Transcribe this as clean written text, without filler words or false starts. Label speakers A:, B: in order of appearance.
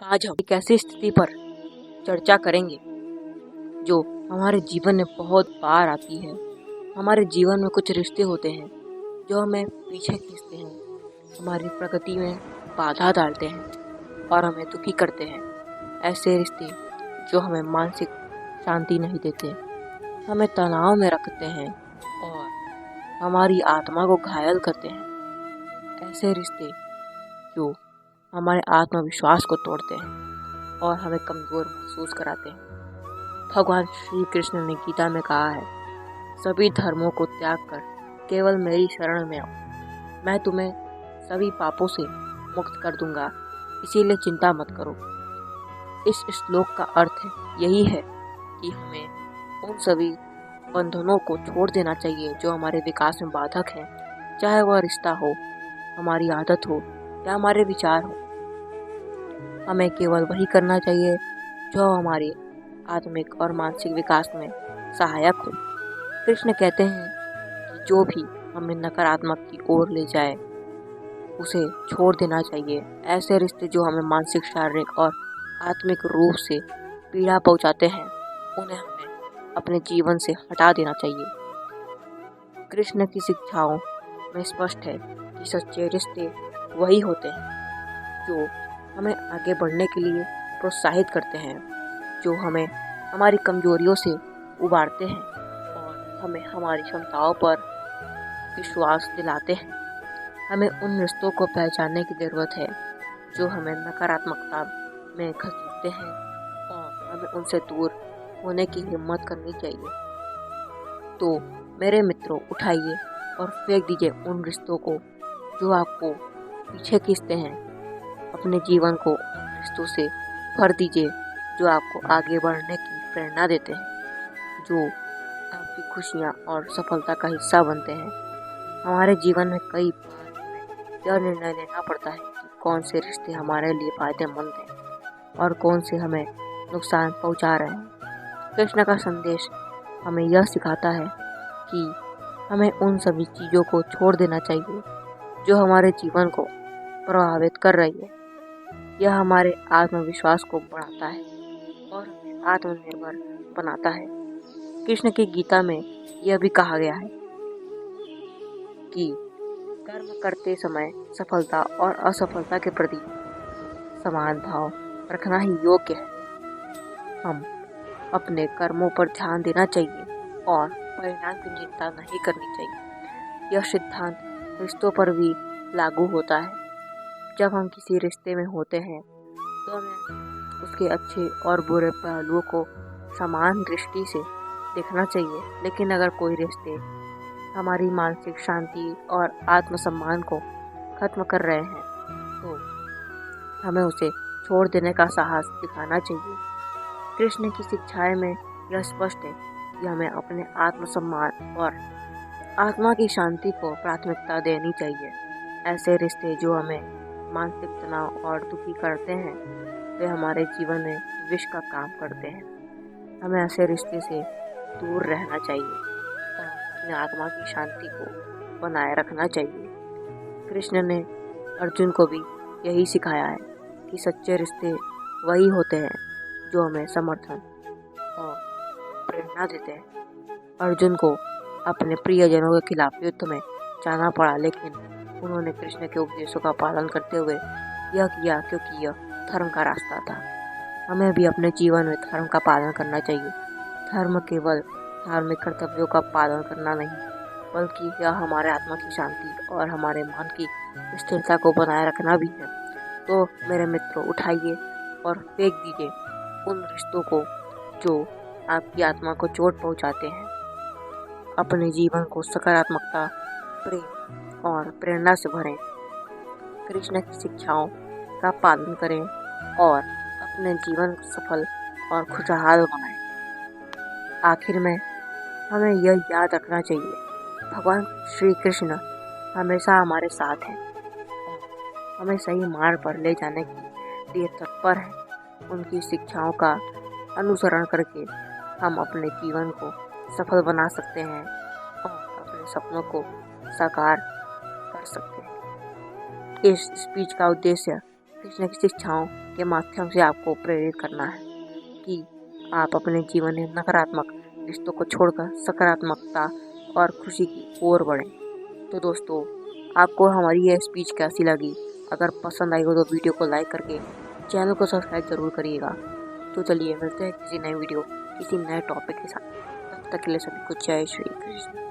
A: आज हम एक ऐसी स्थिति पर चर्चा करेंगे जो हमारे जीवन में बहुत बार आती है। हमारे जीवन में कुछ रिश्ते होते हैं जो हमें पीछे खींचते हैं, हमारी प्रगति में बाधा डालते हैं और हमें दुखी करते हैं। ऐसे रिश्ते जो हमें मानसिक शांति नहीं देते, हमें तनाव में रखते हैं और हमारी आत्मा को घायल करते हैं। ऐसे रिश्ते जो हमारे आत्मविश्वास को तोड़ते हैं और हमें कमजोर महसूस कराते हैं। भगवान श्री कृष्ण ने गीता में कहा है, सभी धर्मों को त्याग कर केवल मेरी शरण में आओ, मैं तुम्हें सभी पापों से मुक्त कर दूंगा, इसीलिए चिंता मत करो। इस श्लोक का अर्थ यही है कि हमें उन सभी बंधनों को छोड़ देना चाहिए जो हमारे विकास में बाधक हैं, चाहे वह रिश्ता हो, हमारी आदत हो या हमारे विचार हो। हमें केवल वही करना चाहिए जो हमारे आत्मिक और मानसिक विकास में सहायक हो। कृष्ण कहते हैं कि जो भी हमें नकारात्मक की ओर ले जाए उसे छोड़ देना चाहिए। ऐसे रिश्ते जो हमें मानसिक, शारीरिक और आत्मिक रूप से पीड़ा पहुंचाते हैं, उन्हें हमें अपने जीवन से हटा देना चाहिए। कृष्ण की शिक्षाओं में स्पष्ट है कि सच्चे रिश्ते वही होते हैं जो हमें आगे बढ़ने के लिए प्रोत्साहित करते हैं, जो हमें हमारी कमजोरियों से उबारते हैं और हमें हमारी क्षमताओं पर विश्वास दिलाते हैं। हमें उन रिश्तों को पहचानने की ज़रूरत है जो हमें नकारात्मकता में घसीटते हैं और हमें उनसे दूर होने की हिम्मत करनी चाहिए। तो मेरे मित्रों, उठाइए और फेंक दीजिए उन रिश्तों को जो आपको पीछे खींचते हैं। अपने जीवन को उन रिश्तों से भर दीजिए जो आपको आगे बढ़ने की प्रेरणा देते हैं, जो आपकी खुशियाँ और सफलता का हिस्सा बनते हैं। हमारे जीवन में कई बार हमें यह निर्णय लेना पड़ता है कि कौन से रिश्ते हमारे लिए फायदेमंद हैं और कौन से हमें नुकसान पहुंचा रहे हैं। कृष्ण का संदेश हमें यह सिखाता है कि हमें उन सभी चीज़ों को छोड़ देना चाहिए जो हमारे जीवन को प्रभावित कर रही है। यह हमारे आत्मविश्वास को बढ़ाता है और हमें आत्मनिर्भर बनाता है। कृष्ण की गीता में यह भी कहा गया है कि कर्म करते समय सफलता और असफलता के प्रति समान भाव रखना ही योग्य है। हम अपने कर्मों पर ध्यान देना चाहिए और परिणाम की चिंता नहीं करनी चाहिए। यह सिद्धांत रिश्तों पर भी लागू होता है। जब हम किसी रिश्ते में होते हैं तो हमें उसके अच्छे और बुरे पहलुओं को समान दृष्टि से देखना चाहिए। लेकिन अगर कोई रिश्ते हमारी मानसिक शांति और आत्मसम्मान को खत्म कर रहे हैं तो हमें उसे छोड़ देने का साहस दिखाना चाहिए। कृष्ण की शिक्षाएं में यह स्पष्ट है कि हमें अपने आत्मसम्मान और आत्मा की शांति को प्राथमिकता देनी चाहिए। ऐसे रिश्ते जो हमें मानसिक तनाव और दुखी करते हैं, वे हमारे जीवन में विष का काम करते हैं। हमें ऐसे रिश्ते से दूर रहना चाहिए और अपनी आत्मा की शांति को बनाए रखना चाहिए। कृष्ण ने अर्जुन को भी यही सिखाया है कि सच्चे रिश्ते वही होते हैं जो हमें समर्थन और प्रेरणा देते हैं। अर्जुन को अपने प्रियजनों के खिलाफ युद्ध में जाना पड़ा, लेकिन उन्होंने कृष्ण के उपदेशों का पालन करते हुए यह किया क्योंकि यह धर्म का रास्ता था। हमें भी अपने जीवन में धर्म का पालन करना चाहिए। धर्म केवल धार्मिक कर्तव्यों का पालन करना नहीं, बल्कि यह हमारे आत्मा की शांति और हमारे मन की स्थिरता को बनाए रखना भी है। तो मेरे मित्रों, उठाइए और फेंक दीजिए उन रिश्तों को जो आपकी आत्मा को चोट पहुंचाते हैं। अपने जीवन को सकारात्मकता, प्रेम और प्रेरणा से भरें। कृष्ण की शिक्षाओं का पालन करें और अपने जीवन को सफल और खुशहाल बनाएं। आखिर में हमें यह याद रखना चाहिए, भगवान श्री कृष्ण हमेशा हमारे साथ हैं और हमें सही मार्ग पर ले जाने के लिए तत्पर हैं। उनकी शिक्षाओं का अनुसरण करके हम अपने जीवन को सफल बना सकते हैं और अपने सपनों को साकार कर सकते हैं। इस स्पीच का उद्देश्य कृष्ण की शिक्षाओं के माध्यम से आपको प्रेरित करना है कि आप अपने जीवन में नकारात्मक रिश्तों को छोड़कर सकारात्मकता और खुशी की ओर बढ़ें। तो दोस्तों, आपको हमारी यह स्पीच कैसी लगी? अगर पसंद आई हो तो वीडियो को लाइक करके चैनल को सब्सक्राइब जरूर करिएगा। तो चलिए मिलते हैं किसी नए वीडियो किसी नए टॉपिक के साथ। तब तक के लिए सभी को जय श्री कृष्ण।